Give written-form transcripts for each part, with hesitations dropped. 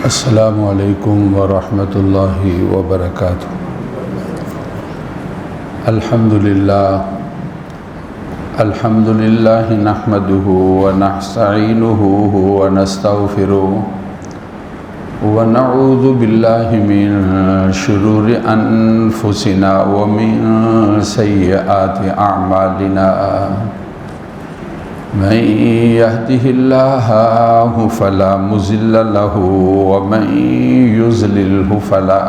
السلام علیکم ورحمۃ اللہ وبرکاتہ۔ الحمد للہ نحمده ونستعینه ونستغفره ونعوذ باللہ من شرور انفسنا ومن سیئات اعمالنا، من يهده الله فلا مضل له ومن يضلله فلا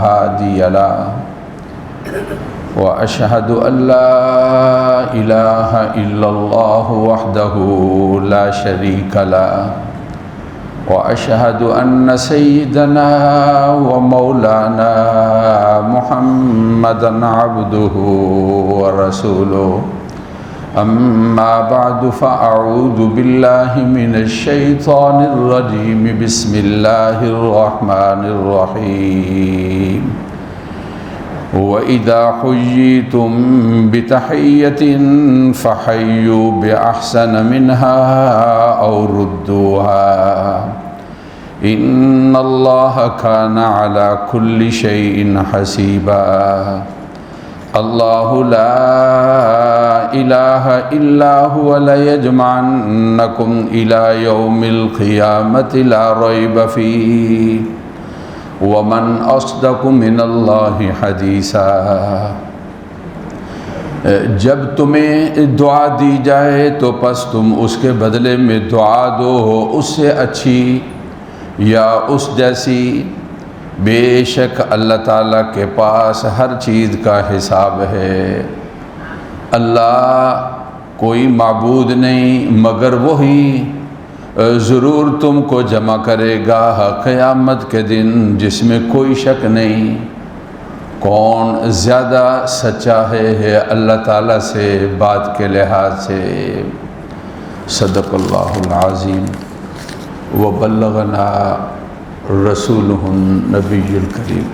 هادي له، وأشهد أن لا إله إلا الله وحده لا شريك له، وأشهد أن سيدنا ومولانا محمدا عبده ورسوله، أما بعد فأعوذ بالله من الشيطان الرجيم، بسم الله الرحمن الرحيم، وإذا حييتم بتحية فحيوا بأحسن منها أو ردوها، إن الله كان على كل شيء حسيبا، الله لا إله إلا هو ليجمعنكم إلى يوم القيامة لا ريب فيه، ومن أصدق من الله حدیثا۔ جب تمہیں دعا دی جائے تو پس تم اس کے بدلے میں دعا دو اس سے اچھی یا اس جیسی، بے شک اللہ تعالیٰ کے پاس ہر چیز کا حساب ہے۔ اللہ کوئی معبود نہیں مگر وہی، ضرور تم کو جمع کرے گا قیامت کے دن جس میں کوئی شک نہیں۔ کون زیادہ سچا ہے اللہ تعالیٰ سے بات کے لحاظ سے۔ صدق اللہ العظیم وبلغنا رسولہ النبی الکریم۔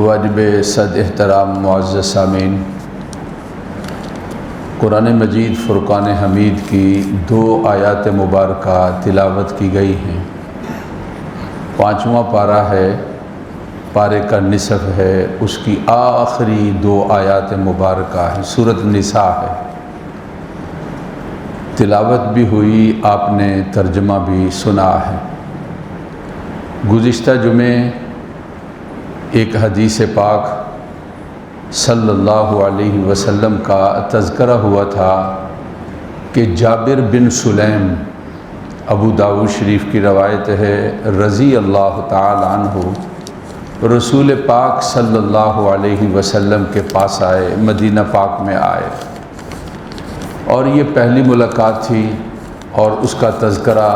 واجب صد احترام معزز سامعین، قرآن مجید فرقان حمید کی 2 آیات مبارکہ تلاوت کی گئی ہیں۔ 5واں پارہ ہے، پارے کا نصف ہے، اس کی آخری 2 آیات مبارکہ ہیں، سورۃ النساء ہے۔ تلاوت بھی ہوئی، آپ نے ترجمہ بھی سنا ہے۔ گزشتہ جمعے ایک حدیث پاک صلی اللہ علیہ وسلم کا تذکرہ ہوا تھا کہ جابر بن سلیم، ابو داؤد شریف کی روایت ہے، رضی اللہ تعالی عنہ رسول پاک صلی اللہ علیہ وسلم کے پاس آئے، مدینہ پاک میں آئے، اور یہ پہلی ملاقات تھی اور اس کا تذکرہ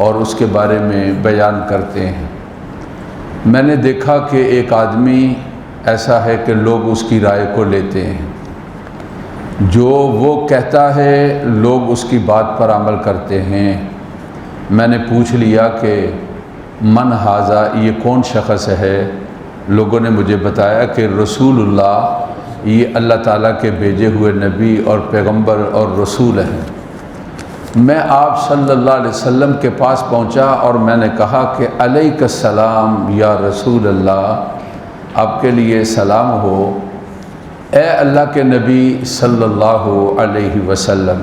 اور اس کے بارے میں بیان کرتے ہیں۔ میں نے دیکھا کہ ایک آدمی ایسا ہے کہ لوگ اس کی رائے کو لیتے ہیں، جو وہ کہتا ہے لوگ اس کی بات پر عمل کرتے ہیں۔ میں نے پوچھ لیا کہ من ھذا، یہ کون شخص ہے؟ لوگوں نے مجھے بتایا کہ رسول اللہ، یہ اللہ تعالیٰ کے بھیجے ہوئے نبی اور پیغمبر اور رسول ہیں۔ میں آپ صلی اللہ علیہ وسلم کے پاس پہنچا اور میں نے کہا کہ علیک السلام یا رسول اللہ، آپ کے لیے سلام ہو اے اللہ کے نبی صلی اللہ علیہ وسلم۔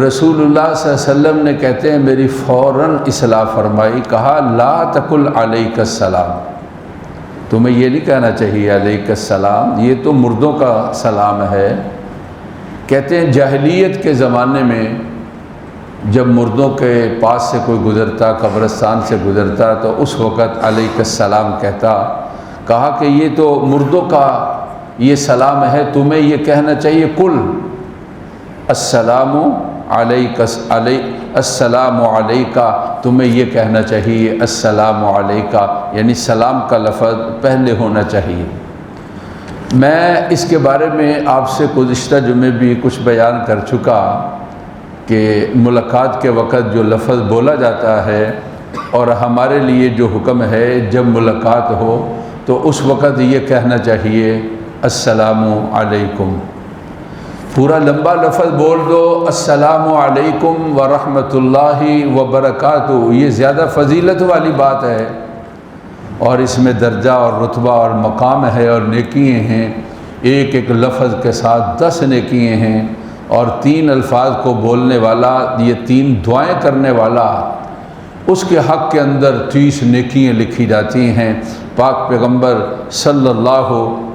رسول اللہ صلی اللہ علیہ وسلم نے کہتے ہیں میری فوراً اصلاح فرمائی، کہا لا تقل علیک السلام، تمہیں یہ نہیں کہنا چاہیے علیک السلام، یہ تو مردوں کا سلام ہے۔ کہتے ہیں جاہلیت کے زمانے میں جب مردوں کے پاس سے کوئی گزرتا، قبرستان سے گزرتا، تو اس وقت علیک السلام کہتا۔ کہا کہ یہ تو مردوں کا یہ سلام ہے، تمہیں یہ کہنا چاہیے کل السلام علیک، السلام علیکہ، تمہیں یہ کہنا چاہیے السلام علیکہ، یعنی سلام کا لفظ پہلے ہونا چاہیے۔ میں اس کے بارے میں آپ سے گزشتہ جمعے بھی کچھ بیان کر چکا کہ ملاقات کے وقت جو لفظ بولا جاتا ہے اور ہمارے لیے جو حکم ہے جب ملاقات ہو تو اس وقت یہ کہنا چاہیے السلام علیکم۔ پورا لمبا لفظ بول دو السلام علیکم ورحمۃ اللہ وبرکاتہ، یہ زیادہ فضیلت والی بات ہے، اور اس میں درجہ اور رتبہ اور مقام ہے اور نیکییں ہیں، ایک ایک لفظ کے ساتھ 10 نیکییں ہیں، اور 3 الفاظ کو بولنے والا، یہ 3 دعائیں کرنے والا، اس کے حق کے اندر 30 نیکیاں لکھی جاتی ہیں۔ پاک پیغمبر صلی اللہ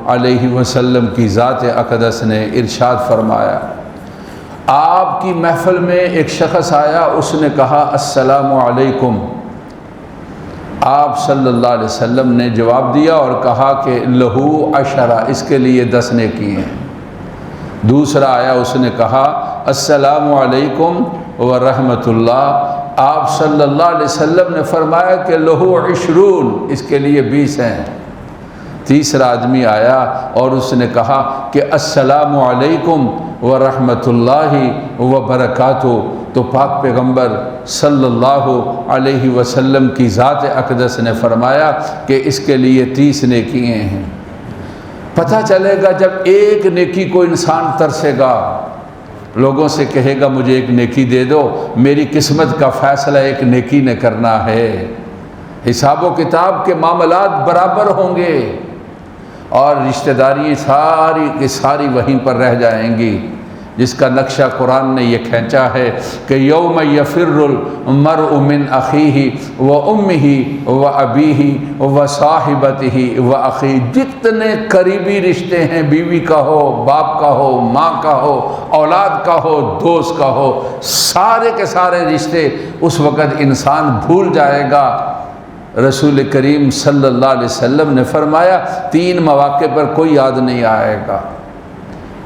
علیہ وسلم کی ذات اقدس نے ارشاد فرمایا، آپ کی محفل میں ایک شخص آیا، اس نے کہا السلام علیکم، آپ صلی اللہ علیہ وسلم نے جواب دیا اور کہا کہ لہو عشرہ، اس کے لیے 10 نیکی ہیں۔ دوسرا آیا، اس نے کہا السلام علیکم ورحمۃ اللہ، آپ صلی اللہ علیہ وسلم نے فرمایا کہ لہو 20، اس کے لیے 20 ہیں۔ تیسرا آدمی آیا اور اس نے کہا کہ السلام علیکم ورحمۃ اللہ وبرکاتہ، تو پاک پیغمبر صلی اللہ علیہ وسلم کی ذات اقدس نے فرمایا کہ اس کے لیے 30 نیکیاں ہیں۔ پتہ چلے گا جب ایک نیکی کو انسان ترسے گا، لوگوں سے کہے گا مجھے ایک نیکی دے دو، میری قسمت کا فیصلہ ایک نیکی نے کرنا ہے، حساب و کتاب کے معاملات برابر ہوں گے، اور رشتہ داری ساری کی ساری وہیں پر رہ جائیں گی، جس کا نقشہ قرآن نے یہ کھینچا ہے کہ یوم یفر المرء من اخیہ و امہ و ابیہ و صاحبتہ و اخیہ، جتنے قریبی رشتے ہیں، بیوی کا ہو، باپ کا ہو، ماں کا ہو، اولاد کا ہو، دوست کا ہو، سارے کے سارے رشتے اس وقت انسان بھول جائے گا۔ رسول کریم صلی اللہ علیہ وسلم نے فرمایا 3 مواقع پر کوئی یاد نہیں آئے گا۔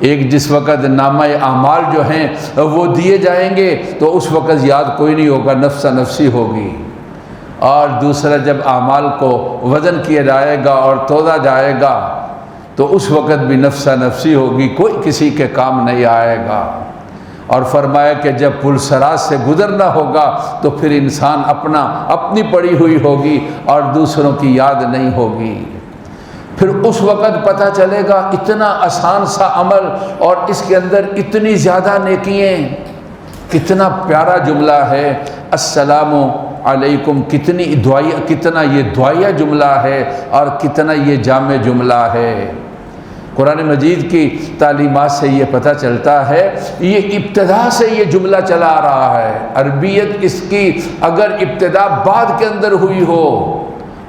ایک، جس وقت نامہ اعمال جو ہیں وہ دیے جائیں گے تو اس وقت یاد کوئی نہیں ہوگا، نفس نفسی ہوگی، اور دوسرا جب اعمال کو وزن کیا جائے گا اور تولا جائے گا تو اس وقت بھی نفس نفسی ہوگی، کوئی کسی کے کام نہیں آئے گا۔ اور فرمایا کہ جب پل صراط سے گزرنا ہوگا تو پھر انسان اپنی پڑی ہوئی ہوگی اور دوسروں کی یاد نہیں ہوگی۔ پھر اس وقت پتہ چلے گا اتنا آسان سا عمل اور اس کے اندر اتنی زیادہ نیکیاں، کتنا پیارا جملہ ہے السلام علیکم، کتنا یہ دعائیہ جملہ ہے اور کتنا یہ جامع جملہ ہے۔ قرآن مجید کی تعلیمات سے یہ پتہ چلتا ہے، یہ ابتدا سے یہ جملہ چلا آ رہا ہے۔ عربیت اس کی اگر ابتدا بعد کے اندر ہوئی ہو،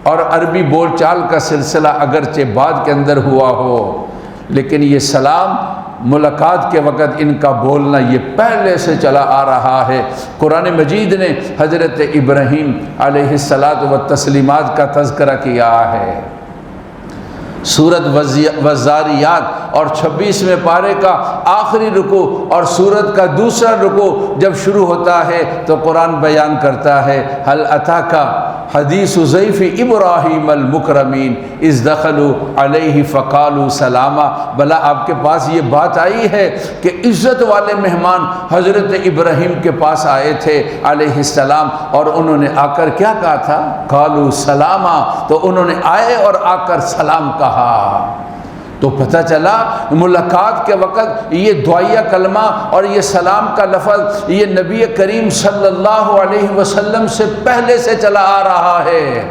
اور عربی بول چال کا سلسلہ اگرچہ بعد کے اندر ہوا ہو، لیکن یہ سلام ملاقات کے وقت ان کا بولنا یہ پہلے سے چلا آ رہا ہے۔ قرآن مجید نے حضرت ابراہیم علیہ الصلاۃ والتسلیمات کا تذکرہ کیا ہے۔ سورت والذاریات اور 26ویں پارے کا آخری رکوع اور سورت کا دوسرا رکوع جب شروع ہوتا ہے تو قرآن بیان کرتا ہے هل اتاک حدیث ضیف ابراہیم المکرمین اذ دخلوا علیہ فقالوا سلاما، بھلا آپ کے پاس یہ بات آئی ہے کہ عزت والے مہمان حضرت ابراہیم کے پاس آئے تھے علیہ السلام، اور انہوں نے آ کر کیا کہا تھا؟ قالوا سلاما، تو انہوں نے آئے اور آ کر سلام کہا۔ تو پتہ چلا ملاقات کے وقت یہ دعائیہ کلمہ اور یہ سلام کا لفظ یہ نبی کریم صلی اللہ علیہ وسلم سے پہلے سے چلا آ رہا ہے،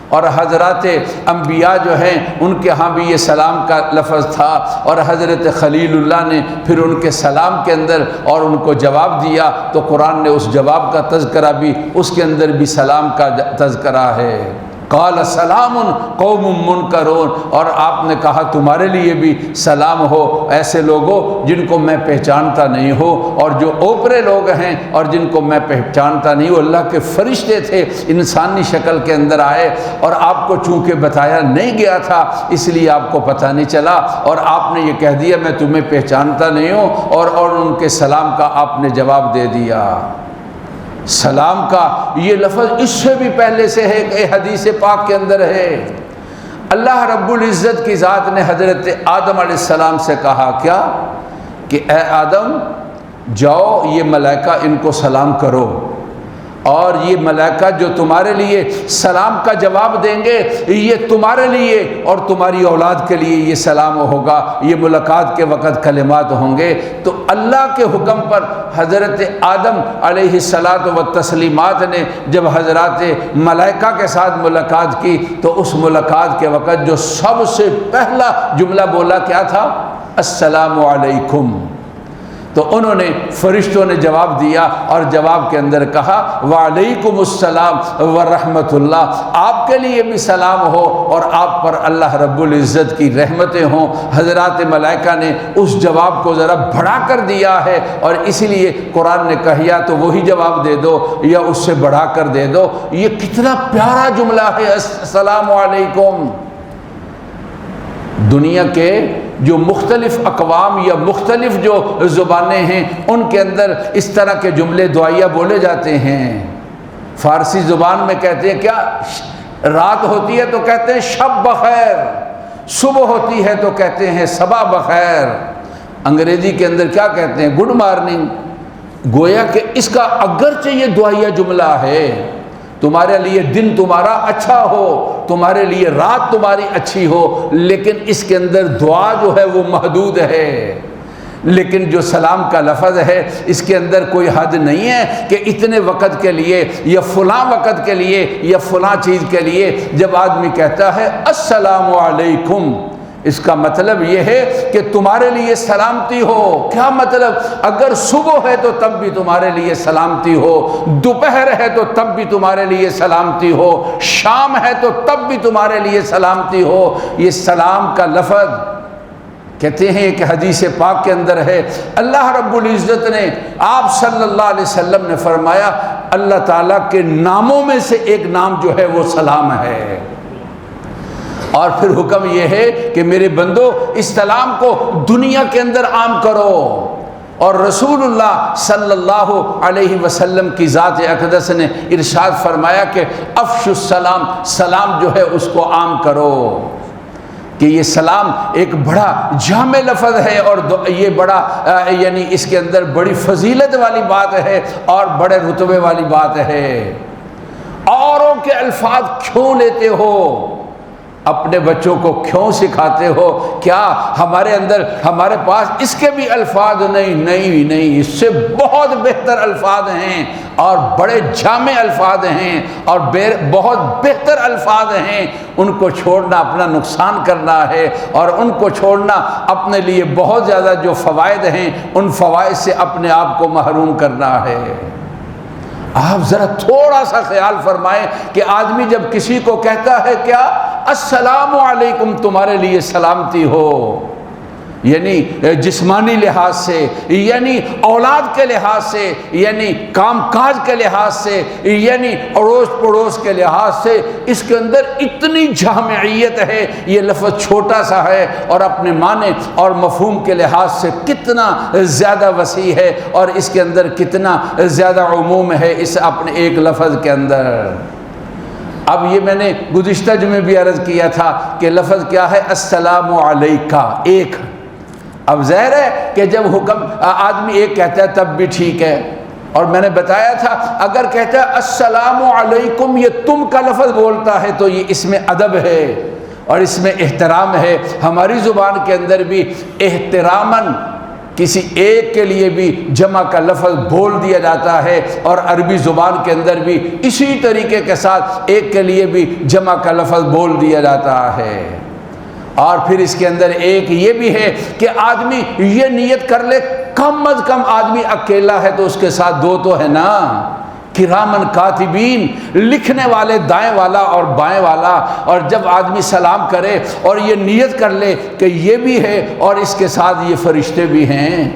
اور حضرات انبیاء جو ہیں ان کے ہاں بھی یہ سلام کا لفظ تھا، اور حضرت خلیل اللہ نے پھر ان کے سلام کے اندر اور ان کو جواب دیا، تو قرآن نے اس جواب کا تذکرہ بھی، اس کے اندر بھی سلام کا تذکرہ ہے۔ قال سلام قوم منکرون، اور آپ نے کہا تمہارے لیے بھی سلام ہو ایسے لوگوں جن کو میں پہچانتا نہیں ہو، اور جو اوپرے لوگ ہیں اور جن کو میں پہچانتا نہیں ہوں۔ اللہ کے فرشتے تھے، انسانی شکل کے اندر آئے، اور آپ کو چونکہ بتایا نہیں گیا تھا اس لیے آپ کو پتہ نہیں چلا، اور آپ نے یہ کہہ دیا میں تمہیں پہچانتا نہیں ہوں، اور ان کے سلام کا آپ نے جواب دے دیا۔ سلام کا یہ لفظ اس سے بھی پہلے سے ہے کہ حدیث پاک کے اندر ہے۔ اللہ رب العزت کی ذات نے حضرت آدم علیہ السلام سے کہا کیا کہ اے آدم جاؤ یہ ملائکہ ان کو سلام کرو، اور یہ ملائکہ جو تمہارے لیے سلام کا جواب دیں گے، یہ تمہارے لیے اور تمہاری اولاد کے لیے یہ سلام ہوگا، یہ ملاقات کے وقت کلمات ہوں گے۔ تو اللہ کے حکم پر حضرت آدم علیہ الصلاۃ والتسلیمات نے جب حضرات ملائکہ کے ساتھ ملاقات کی تو اس ملاقات کے وقت جو سب سے پہلا جملہ بولا کیا تھا؟ السلام علیکم۔ تو انہوں نے فرشتوں نے جواب دیا اور جواب کے اندر کہا وعلیکم السلام ورحمۃ اللہ، آپ کے لیے بھی سلام ہو اور آپ پر اللہ رب العزت کی رحمتیں ہوں۔ حضرات ملائکہ نے اس جواب کو ذرا بڑھا کر دیا ہے، اور اسی لیے قرآن نے کہا یا تو وہی جواب دے دو یا اس سے بڑھا کر دے دو۔ یہ کتنا پیارا جملہ ہے السلام علیکم۔ دنیا کے جو مختلف اقوام یا مختلف جو زبانیں ہیں ان کے اندر اس طرح کے جملے دعائیہ بولے جاتے ہیں۔ فارسی زبان میں کہتے ہیں کیا؟ رات ہوتی ہے تو کہتے ہیں شب بخیر، صبح ہوتی ہے تو کہتے ہیں صبح بخیر۔ انگریزی کے اندر کیا کہتے ہیں؟ Good morning. گویا کہ اس کا اگرچہ یہ دعائیہ جملہ ہے، تمہارے لیے دن تمہارا اچھا ہو، تمہارے لیے رات تمہاری اچھی ہو، لیکن اس کے اندر دعا جو ہے وہ محدود ہے۔ لیکن جو سلام کا لفظ ہے اس کے اندر کوئی حد نہیں ہے کہ اتنے وقت کے لیے یا فلاں وقت کے لیے یا فلاں چیز کے لیے جب آدمی کہتا ہے السلام علیکم، اس کا مطلب یہ ہے کہ تمہارے لیے سلامتی ہو۔ کیا مطلب؟ اگر صبح ہے تو تب بھی تمہارے لیے سلامتی ہو، دوپہر ہے تو تب بھی تمہارے لیے سلامتی ہو، شام ہے تو تب بھی تمہارے لیے سلامتی ہو۔ یہ سلام کا لفظ کہتے ہیں کہ حدیث پاک کے اندر ہے، اللہ رب العزت نے آپ صلی اللہ علیہ وسلم نے فرمایا اللہ تعالیٰ کے ناموں میں سے ایک نام جو ہے وہ سلام ہے، اور پھر حکم یہ ہے کہ میرے بندو اس سلام کو دنیا کے اندر عام کرو۔ اور رسول اللہ صلی اللہ علیہ وسلم کی ذات اقدس نے ارشاد فرمایا کہ افش السلام، سلام جو ہے اس کو عام کرو۔ کہ یہ سلام ایک بڑا جامع لفظ ہے اور یہ بڑا یعنی اس کے اندر بڑی فضیلت والی بات ہے اور بڑے رتبے والی بات ہے۔ اوروں کے الفاظ کیوں لیتے ہو؟ اپنے بچوں کو کیوں سکھاتے ہو؟ کیا ہمارے اندر ہمارے پاس اس کے بھی الفاظ نہیں، اس سے بہت بہتر الفاظ ہیں اور بڑے جامع الفاظ ہیں اور بہت بہتر الفاظ ہیں۔ ان کو چھوڑنا اپنا نقصان کرنا ہے، اور ان کو چھوڑنا اپنے لیے بہت زیادہ جو فوائد ہیں ان فوائد سے اپنے آپ کو محروم کرنا ہے۔ آپ ذرا تھوڑا سا خیال فرمائیں کہ آدمی جب کسی کو کہتا ہے کیا السلام علیکم، تمہارے لیے سلامتی ہو، یعنی جسمانی لحاظ سے، یعنی اولاد کے لحاظ سے، یعنی کام کاج کے لحاظ سے، یعنی اڑوس پڑوس کے لحاظ سے، اس کے اندر اتنی جامعیت ہے۔ یہ لفظ چھوٹا سا ہے اور اپنے معنی اور مفہوم کے لحاظ سے کتنا زیادہ وسیع ہے، اور اس کے اندر کتنا زیادہ عموم ہے اس اپنے ایک لفظ کے اندر۔ اب یہ میں نے گزشتہ جمعے بھی عرض کیا تھا کہ لفظ کیا ہے؟ السلام علیکہ، ایک۔ اب ظاہر ہے کہ جب حکم آدمی ایک کہتا ہے تب بھی ٹھیک ہے، اور میں نے بتایا تھا اگر کہتا ہے السلام علیکم یہ تم کا لفظ بولتا ہے تو یہ اس میں ادب ہے اور اس میں احترام ہے۔ ہماری زبان کے اندر بھی احتراماً کسی ایک کے لیے بھی جمع کا لفظ بول دیا جاتا ہے، اور عربی زبان کے اندر بھی اسی طریقے کے ساتھ ایک کے لیے بھی جمع کا لفظ بول دیا جاتا ہے۔ اور پھر اس کے اندر ایک یہ بھی ہے کہ آدمی یہ نیت کر لے کم از کم آدمی اکیلا ہے تو اس کے ساتھ دو تو ہے نا، کرامن کاتبین، لکھنے والے دائیں والا اور بائیں والا۔ اور جب آدمی سلام کرے اور یہ نیت کر لے کہ یہ بھی ہے اور اس کے ساتھ یہ فرشتے بھی ہیں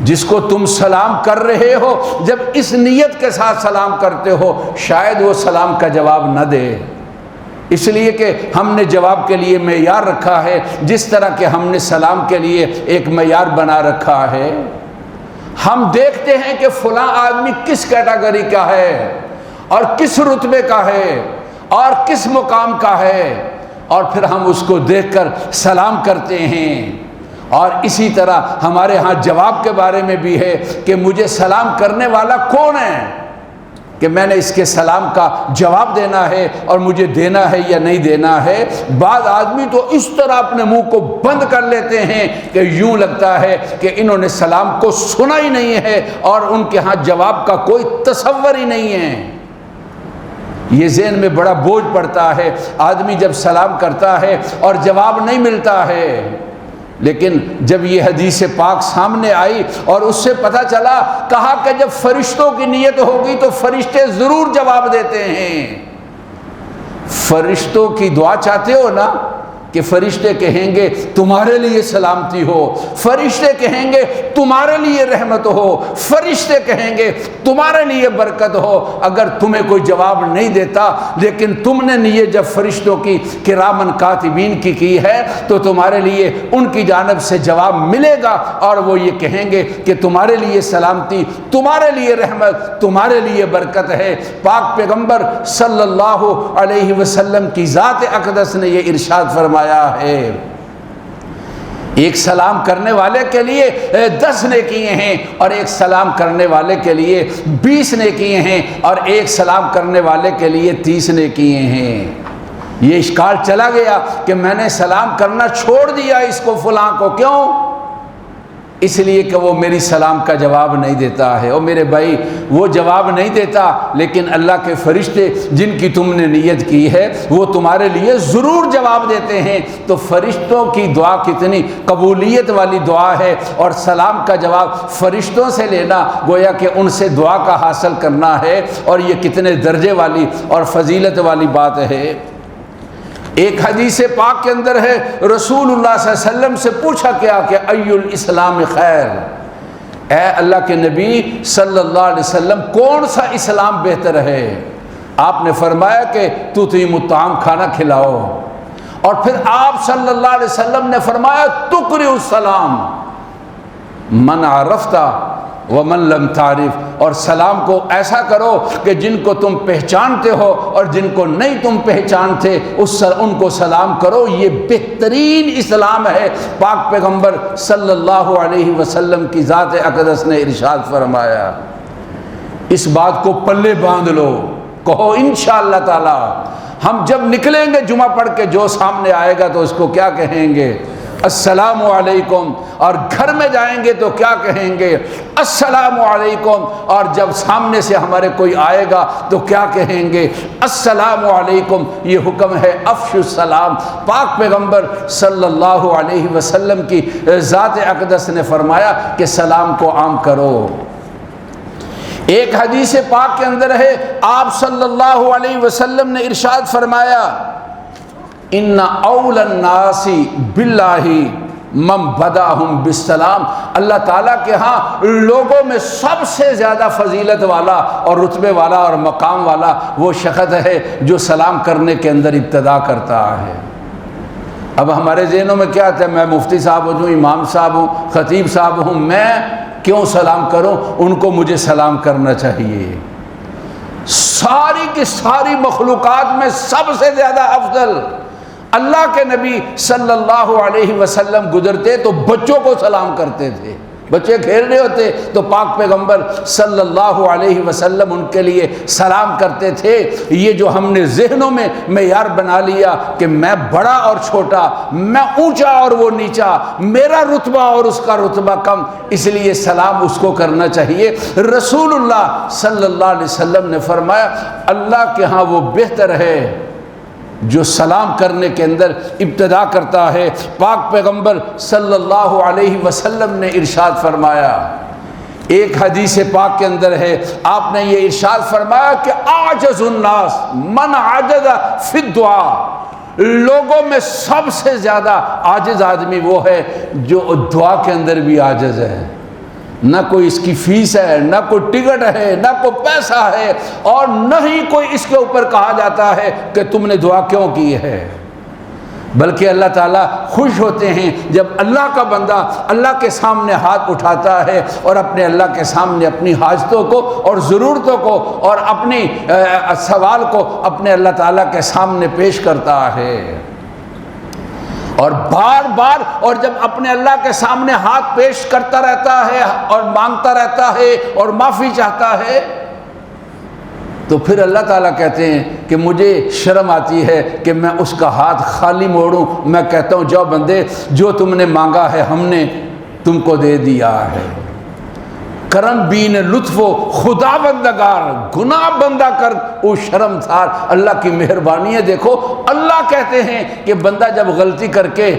جس کو تم سلام کر رہے ہو، جب اس نیت کے ساتھ سلام کرتے ہو شاید وہ سلام کا جواب نہ دے، اس لیے کہ ہم نے جواب کے لیے معیار رکھا ہے، جس طرح کہ ہم نے سلام کے لیے ایک معیار بنا رکھا ہے۔ ہم دیکھتے ہیں کہ فلاں آدمی کس کیٹیگری کا ہے اور کس رتبے کا ہے اور کس مقام کا ہے، اور پھر ہم اس کو دیکھ کر سلام کرتے ہیں۔ اور اسی طرح ہمارے ہاں جواب کے بارے میں بھی ہے کہ مجھے سلام کرنے والا کون ہے، کہ میں نے اس کے سلام کا جواب دینا ہے اور مجھے دینا ہے یا نہیں دینا ہے۔ بعض آدمی تو اس طرح اپنے منہ کو بند کر لیتے ہیں کہ یوں لگتا ہے کہ انہوں نے سلام کو سنا ہی نہیں ہے اور ان کے ہاں جواب کا کوئی تصور ہی نہیں ہے۔ یہ ذہن میں بڑا بوجھ پڑتا ہے آدمی جب سلام کرتا ہے اور جواب نہیں ملتا ہے۔ لیکن جب یہ حدیث پاک سامنے آئی اور اس سے پتہ چلا، کہا کہ جب فرشتوں کی نیت ہوگی تو فرشتے ضرور جواب دیتے ہیں۔ فرشتوں کی دعا چاہتے ہو نا کہ فرشتے کہیں گے تمہارے لیے سلامتی ہو، فرشتے کہیں گے تمہارے لیے رحمت ہو، فرشتے کہیں گے تمہارے لیے برکت ہو۔ اگر تمہیں کوئی جواب نہیں دیتا لیکن تم نے نیت جب فرشتوں کی کرامن کاتبین کی ہے تو تمہارے لیے ان کی جانب سے جواب ملے گا، اور وہ یہ کہیں گے کہ تمہارے لیے سلامتی، تمہارے لیے رحمت، تمہارے لیے برکت ہے۔ پاک پیغمبر صلی اللہ علیہ وسلم کی ذات اقدس نے یہ ارشاد فرمایا ہے، ایک سلام کرنے والے کے لیے 10 نیکیاں ہیں اور ایک سلام کرنے والے کے لیے 20 نیکیاں ہیں اور ایک سلام کرنے والے کے لیے 30 نیکیاں ہیں۔ یہ اشکال چلا گیا کہ میں نے سلام کرنا چھوڑ دیا اس کو فلاں کو، کیوں؟ اس لیے کہ وہ میری سلام کا جواب نہیں دیتا ہے۔ اور میرے بھائی وہ جواب نہیں دیتا، لیکن اللہ کے فرشتے جن کی تم نے نیت کی ہے وہ تمہارے لیے ضرور جواب دیتے ہیں۔ تو فرشتوں کی دعا کتنی قبولیت والی دعا ہے، اور سلام کا جواب فرشتوں سے لینا گویا کہ ان سے دعا کا حاصل کرنا ہے، اور یہ کتنے درجے والی اور فضیلت والی بات ہے۔ ایک حدیث پاک کے اندر ہے، رسول اللہ صلی اللہ علیہ وسلم سے پوچھا کیا کہ ای الاسلام خیر، اے اللہ کے نبی صلی اللہ علیہ وسلم کون سا اسلام بہتر ہے؟ آپ نے فرمایا کہ تطعم الطعام، کھانا کھلاؤ، اور پھر آپ صلی اللہ علیہ وسلم نے فرمایا تقرئ السلام من عرفت ومن لم تعرف، اور سلام کو ایسا کرو کہ جن کو تم پہچانتے ہو اور جن کو نہیں تم پہچانتے ان کو سلام کرو۔ یہ بہترین اسلام ہے۔ پاک پیغمبر صلی اللہ علیہ وسلم کی ذات اقدس نے ارشاد فرمایا۔ اس بات کو پلے باندھ لو، کہو انشاءاللہ تعالی ہم جب نکلیں گے جمعہ پڑھ کے جو سامنے آئے گا تو اس کو کیا کہیں گے؟ السلام علیکم۔ اور گھر میں جائیں گے تو کیا کہیں گے؟ السلام علیکم۔ اور جب سامنے سے ہمارے کوئی آئے گا تو کیا کہیں گے؟ السلام علیکم۔ یہ حکم ہے افشوا السلام۔ پاک پیغمبر صلی اللہ علیہ وسلم کی ذات اقدس نے فرمایا کہ سلام کو عام کرو۔ ایک حدیث پاک کے اندر ہے، آپ صلی اللہ علیہ وسلم نے ارشاد فرمایا ان اول الناس باللہ من بداہم بالسلام، اللہ تعالیٰ کے ہاں لوگوں میں سب سے زیادہ فضیلت والا اور رتبے والا اور مقام والا وہ شخص ہے جو سلام کرنے کے اندر ابتدا کرتا ہے۔ اب ہمارے ذہنوں میں کیا آتا ہے؟ میں مفتی صاحب ہوں، امام صاحب ہوں، خطیب صاحب ہوں، میں کیوں سلام کروں؟ ان کو مجھے سلام کرنا چاہیے۔ ساری کی ساری مخلوقات میں سب سے زیادہ افضل اللہ کے نبی صلی اللہ علیہ وسلم گزرتے تو بچوں کو سلام کرتے تھے۔ بچے کھیل رہے ہوتے تو پاک پیغمبر صلی اللہ علیہ وسلم ان کے لیے سلام کرتے تھے۔ یہ جو ہم نے ذہنوں میں معیار بنا لیا کہ میں بڑا اور چھوٹا، میں اونچا اور وہ نیچا، میرا رتبہ اور اس کا رتبہ کم، اس لیے سلام اس کو کرنا چاہیے۔ رسول اللہ صلی اللہ علیہ وسلم نے فرمایا اللہ کے ہاں وہ بہتر ہے جو سلام کرنے کے اندر ابتدا کرتا ہے۔ پاک پیغمبر صلی اللہ علیہ وسلم نے ارشاد فرمایا، ایک حدیث پاک کے اندر ہے، آپ نے یہ ارشاد فرمایا کہ عاجز الناس من عجز فی الدعاء، لوگوں میں سب سے زیادہ عاجز آدمی وہ ہے جو دعا کے اندر بھی عاجز ہے۔ نہ کوئی اس کی فیس ہے، نہ کوئی ٹکٹ ہے، نہ کوئی پیسہ ہے، اور نہ ہی کوئی اس کے اوپر کہا جاتا ہے کہ تم نے دعا کیوں کی ہے، بلکہ اللہ تعالیٰ خوش ہوتے ہیں جب اللہ کا بندہ اللہ کے سامنے ہاتھ اٹھاتا ہے اور اپنے اللہ کے سامنے اپنی حاجتوں کو اور ضرورتوں کو اور اپنی سوال کو اپنے اللہ تعالیٰ کے سامنے پیش کرتا ہے، اور بار بار اور جب اپنے اللہ کے سامنے ہاتھ پیش کرتا رہتا ہے اور مانگتا رہتا ہے اور معافی چاہتا ہے تو پھر اللہ تعالیٰ کہتے ہیں کہ مجھے شرم آتی ہے کہ میں اس کا ہاتھ خالی موڑوں. میں کہتا ہوں جاؤ بندے، جو تم نے مانگا ہے ہم نے تم کو دے دیا ہے. کرم بین لطف و خدا بندگار، گناہ بندہ کر او شرم تھار. اللہ کی مہربانی ہے. دیکھو اللہ کہتے ہیں کہ بندہ جب غلطی کر کے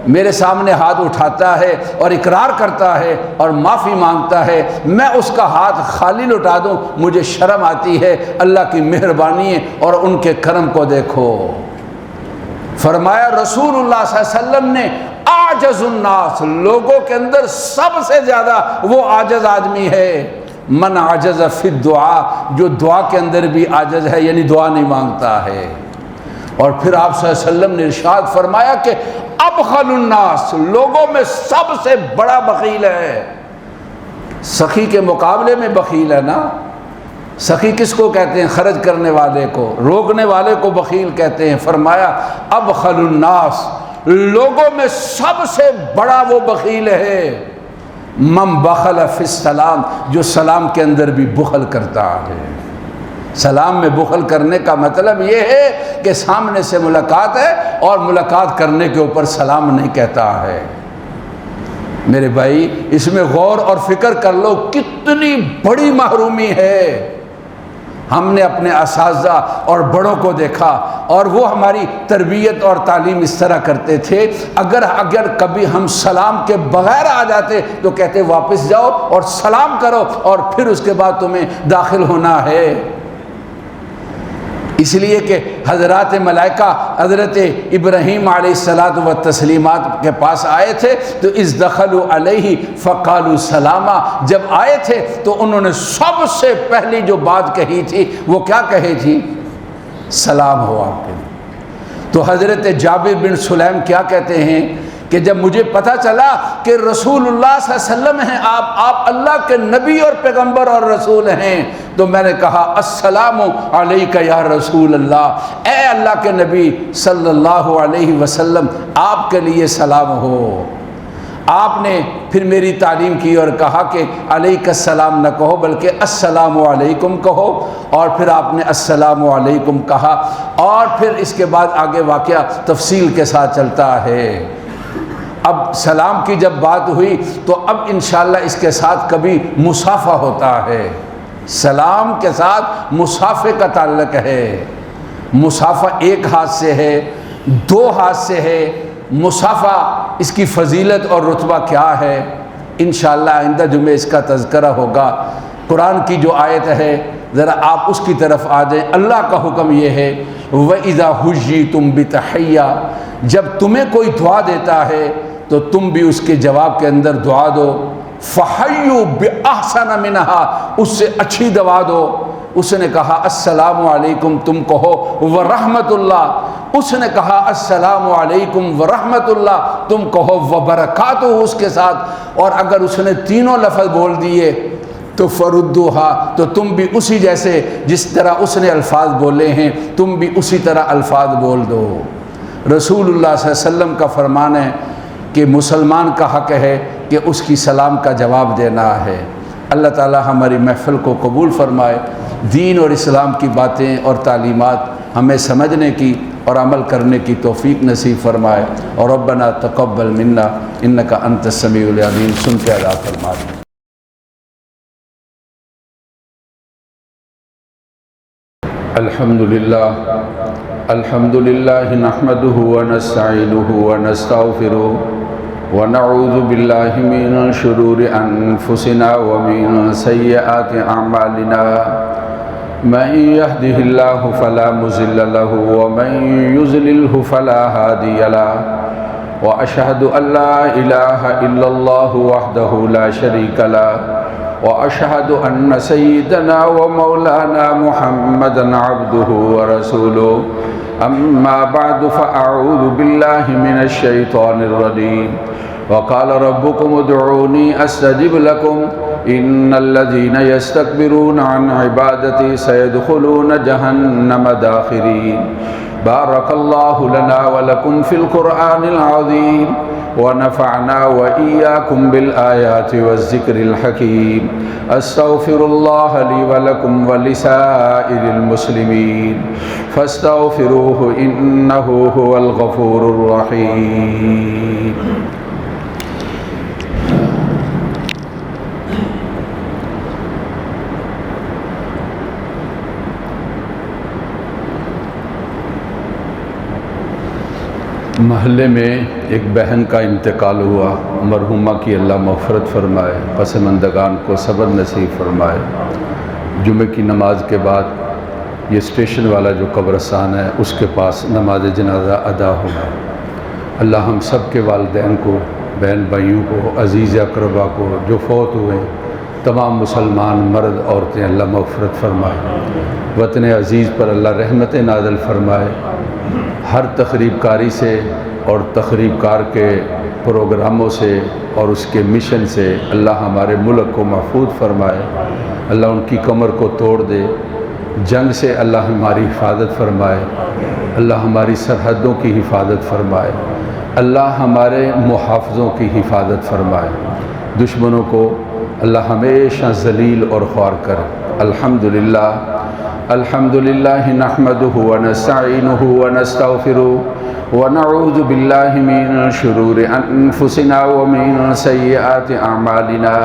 میرے سامنے ہاتھ اٹھاتا ہے اور اقرار کرتا ہے اور معافی مانگتا ہے، میں اس کا ہاتھ خالی لٹا دوں، مجھے شرم آتی ہے. اللہ کی مہربانی ہے اور ان کے کرم کو دیکھو. فرمایا رسول اللہ صلی اللہ علیہ وسلم نے عاجز الناس، لوگوں کے اندر سب سے زیادہ وہ عاجز آدمی ہے. من عجز فی الدعاء، جو دعا کے اندر بھی عاجز ہے، یعنی دعا نہیں مانگتا ہے. اور پھر آپ صلی اللہ علیہ وسلم نے ارشاد فرمایا کہ ابخل الناس، لوگوں میں سب سے بڑا بخیل ہے. سخی کے مقابلے میں بخیل ہے نا. سخی کس کو کہتے ہیں؟ خرچ کرنے والے کو، روکنے والے کو بخیل کہتے ہیں. فرمایا ابخل الناس، لوگوں میں سب سے بڑا وہ بخیل ہے من بخل فی السلام، جو سلام کے اندر بھی بخل کرتا ہے. سلام میں بخل کرنے کا مطلب یہ ہے کہ سامنے سے ملاقات ہے اور ملاقات کرنے کے اوپر سلام نہیں کہتا ہے. میرے بھائی اس میں غور اور فکر کر لو، کتنی بڑی محرومی ہے. ہم نے اپنے اساتذہ اور بڑوں کو دیکھا اور وہ ہماری تربیت اور تعلیم اس طرح کرتے تھے. اگر کبھی ہم سلام کے بغیر آ جاتے تو کہتے واپس جاؤ اور سلام کرو اور پھر اس کے بعد تمہیں داخل ہونا ہے. اس لیے کہ حضرات ملائکہ حضرت ابراہیم علیہ الصلاۃ والتسلیمات کے پاس آئے تھے تو اذ دخلوا علیہ فقالوا سلاما، جب آئے تھے تو انہوں نے سب سے پہلی جو بات کہی تھی وہ کیا کہی تھی؟ سلام ہو آپ کے لیے. تو حضرت جابر بن سلیم کیا کہتے ہیں کہ جب مجھے پتہ چلا کہ رسول اللہ صلی اللہ علیہ وسلم ہیں، آپ اللہ کے نبی اور پیغمبر اور رسول ہیں، تو میں نے کہا السلام علیک یا رسول اللہ، اے اللہ کے نبی صلی اللہ علیہ وسلم آپ کے لیے سلام ہو. آپ نے پھر میری تعلیم کی اور کہا کہ علیک السلام نہ کہو بلکہ السلام علیکم کہو، اور پھر آپ نے السلام علیکم کہا. اور پھر اس کے بعد آگے واقعہ تفصیل کے ساتھ چلتا ہے. اب سلام کی جب بات ہوئی تو اب انشاءاللہ اس کے ساتھ کبھی مصافحہ ہوتا ہے. سلام کے ساتھ مصافحے کا تعلق ہے. مصافحہ ایک ہاتھ سے ہے، دو ہاتھ سے ہے. مصافحہ اس کی فضیلت اور رتبہ کیا ہے انشاءاللہ آئندہ جمعے اس کا تذکرہ ہوگا. قرآن کی جو آیت ہے ذرا آپ اس کی طرف آ جائیں. اللہ کا حکم یہ ہے وَإِذَا حُيِّيتُم بِتَحِيَّةٍ، جب تمہیں کوئی دعا دیتا ہے تو تم بھی اس کے جواب کے اندر دعا دو. فَحَيُّوا بِأَحْسَنَ مِنْهَا، اس سے اچھی دعا دو. اس نے کہا السلام علیکم، تم کہو ورحمت اللہ. اس نے کہا السلام علیکم ورحمت اللہ، تم کہو وبرکاتہ اس کے ساتھ. اور اگر اس نے تینوں لفظ بول دیے تو فردوہا، تو تم بھی اسی جیسے جس طرح اس نے الفاظ بولے ہیں تم بھی اسی طرح الفاظ بول دو. رسول اللہ صلی اللہ علیہ وسلم کا فرمان ہے کہ مسلمان کا حق ہے کہ اس کی سلام کا جواب دینا ہے. اللہ تعالی ہماری محفل کو قبول فرمائے. دین اور اسلام کی باتیں اور تعلیمات ہمیں سمجھنے کی اور عمل کرنے کی توفیق نصیب فرمائے. اور ربنا تقبل منا انک انت السمیع العلیم. سن کے ادا فرمائے. الحمد للہ نحمده ونستعینه ونستغفره ونعوذ باللہ من شرور انفسنا ومن سیئات اعمالنا. من يهده الله فلا مضل له ومن يضلل فلا هادي له. واشهد ان لا اله الا الله وحده لا شريك له. واشهد ان سيدنا ومولانا محمدا عبده ورسوله. اما بعد فاعوذ بالله من الشيطان الرجيم. وقال ربكم ادعوني استجب لكم ان الذين يستكبرون عن عبادتي سيدخلون جهنم داخرين. بارك الله لنا ولكم في القرآن العظيم ونفعنا وإياكم بالآيات والذكر الحكيم. أستغفر الله لي ولكم ولسائر المسلمين فاستغفروه إنه هو الغفور الرحيم. محلے میں ایک بہن کا انتقال ہوا. مرحومہ کی اللہ مغفرت فرمائے، پسماندگان کو صبر نصیب فرمائے. جمعہ کی نماز کے بعد یہ اسٹیشن والا جو قبرستان ہے اس کے پاس نماز جنازہ ادا ہوگا. اللہ ہم سب کے والدین کو، بہن بھائیوں کو، عزیز اقربا کو جو فوت ہوئے، تمام مسلمان مرد عورتیں اللہ مغفرت فرمائے. وطن عزیز پر اللہ رحمت نازل فرمائے. ہر تقریب کاری سے اور تقریب کار کے پروگراموں سے اور اس کے مشن سے اللہ ہمارے ملک کو محفوظ فرمائے. اللہ ان کی کمر کو توڑ دے. جنگ سے اللہ ہماری حفاظت فرمائے. اللہ ہماری سرحدوں کی حفاظت فرمائے. اللہ ہمارے محافظوں کی حفاظت فرمائے. دشمنوں کو اللہ ہمیشہ ذلیل اور خوار کرے. الحمدللہ الحمدللہ نحمدہ ونستعینہ ونستغفرہ ونعوذ باللہ من شرور انفسنا ومن سیئات اعمالنا.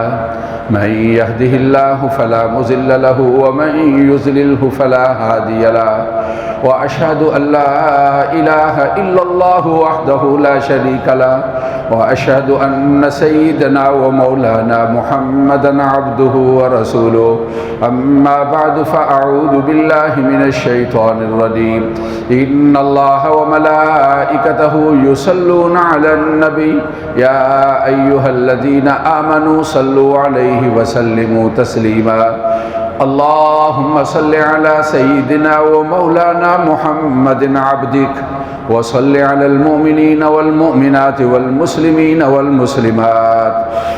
من یہدہ اللہ فلا مضل لہ ومن یضللہ فلا ہادی لہ. واشہد ان لا الہ الا اللہ وحدہ لا شریک لہ واشہد ان سیدنا ومولانا محمدا عبدہ ورسولہ. اما بعد فاعوذ باللہ من الشیطان الرجیم. ان اللہ وملائکتہ یصلون علی النبی یا ایہا الذین آمنوا صلوا علیہ وسلموا تسلیما. اللہم صل علی سیدنا ومولانا محمد عبدک وصل علی المؤمنین والمؤمنات والمسلمین والمسلمات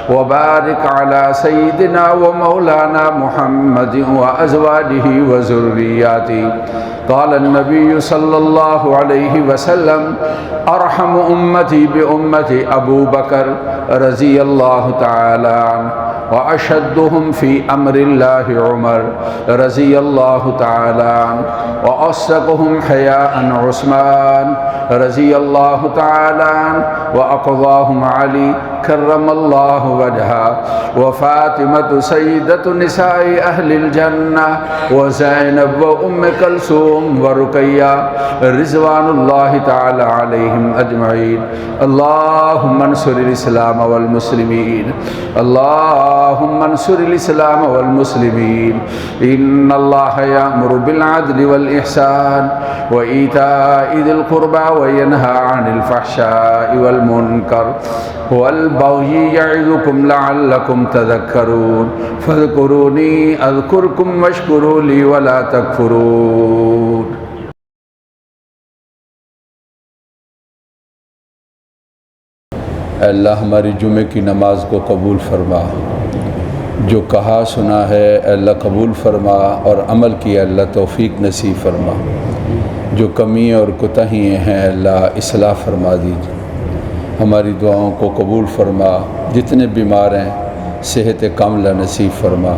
وبارک علی سیدنا ومولانا محمد وازواجہ وذریاتہ. قال النبی صلی اللہ علیہ وسلم ارحم امتی بامتی ابو بکر رضی اللہ تعالی عنہ واشدهم فی امر اللہ عمر رضی اللہ تعالی عنہ واصدقهم حیاء عثمان رضی اللہ تعالی عنہ واقضاهم علی کرم اللہ وجہہ وفاطمة سیدۃ نساء اہل الجنہ وزینب وام کلثوم ورقیہ رضوان اللہ تعالی علیہم اجمعین. اللہم انصر الاسلام والمسلمین. اللہم انصر الاسلام والمسلمین. ان اللہ یأمر بالعدل والإحسان وإیتاء ذی القربى وینہی عن الفحشاء والمنکر والبغی یعظکم لعلکم تذکرون. فاذکرونی اذکرکم واشکروا لی ولا تکفرون. اے اللہ ہماری جمعے کی نماز کو قبول فرما. جو کہا سنا ہے اے اللہ قبول فرما اور عمل کیا اللہ توفیق نصیب فرما. جو کمی اور کوتاہیاں ہیں اے اللہ اصلاح فرما دیجیے. ہماری دعاؤں کو قبول فرما. جتنے بیمار ہیں صحت کاملہ نصیب فرما.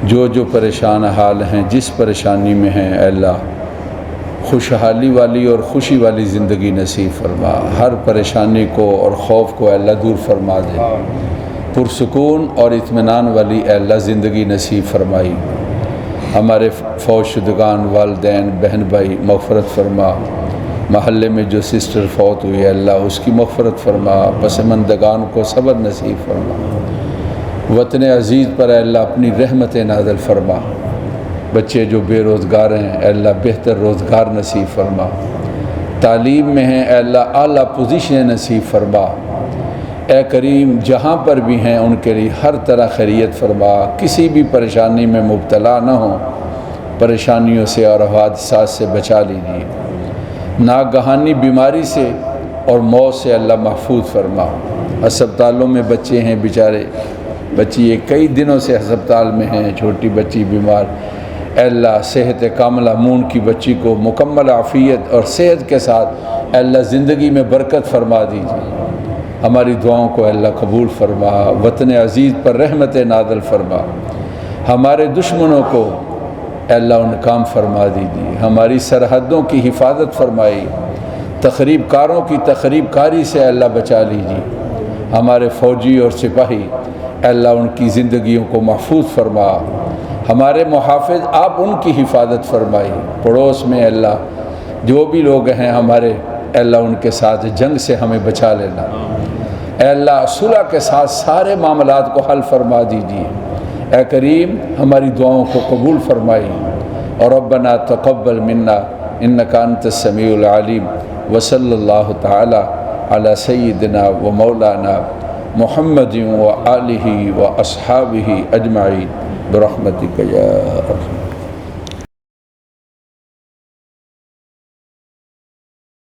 جو پریشان حال ہیں جس پریشانی میں ہیں اے اللہ خوشحالی والی اور خوشی والی زندگی نصیب فرما. ہر پریشانی کو اور خوف کو اے اللہ دور فرما دے. پرسکون اور اطمینان والی اے اللہ زندگی نصیب فرمائی. ہمارے فوت شدگان والدین بہن بھائی مغفرت فرما. محلے میں جو سسٹر فوت ہوئی ہے اللہ اس کی مغفرت فرما. پسماندگان کو صبر نصیب فرما. وطن عزیز پر اے اللہ اپنی رحمت نازل فرما. بچے جو بے روزگار ہیں اے اللہ بہتر روزگار نصیب فرما. تعلیم میں ہیں اے اللہ اعلیٰ پوزیشن نصیب فرما. اے کریم جہاں پر بھی ہیں ان کے لیے ہر طرح خیریت فرما. کسی بھی پریشانی میں مبتلا نہ ہوں. پریشانیوں سے اور حادثات سے بچا لیجیے. ناگہانی بیماری سے اور موت سے اللہ محفوظ فرما. ہسپتالوں میں بچے ہیں بیچارے، بچی یہ کئی دنوں سے ہسپتال میں ہیں، چھوٹی بچی بیمار. اے اللہ صحت کاملہ مون کی بچی کو مکمل عافیت اور صحت کے ساتھ اے اللہ زندگی میں برکت فرما دیجیے. ہماری دعاؤں کو اللہ قبول فرما، وطن عزیز پر رحمت نازل فرما، ہمارے دشمنوں کو اللہ ناکام فرما دیجیے، ہماری سرحدوں کی حفاظت فرمائی، تخریب کاروں کی تخریب کاری سے اللہ بچا لیجیے، ہمارے فوجی اور سپاہی اللہ ان کی زندگیوں کو محفوظ فرما، ہمارے محافظ آپ ان کی حفاظت فرمائی، پڑوس میں اللہ جو بھی لوگ ہیں ہمارے اللہ ان کے ساتھ جنگ سے ہمیں بچا لینا، اے اللہ صلح کے ساتھ سارے معاملات کو حل فرما دیجیے، اے کریم ہماری دعاؤں کو قبول فرمائی، اور ربنا تقبل منا انک انت السمیع العلیم، وصلی اللہ تعالی علی سیدنا و مولانا محمد و آلہ و اصحابہ اجمعین برحمتک یا ارحم۔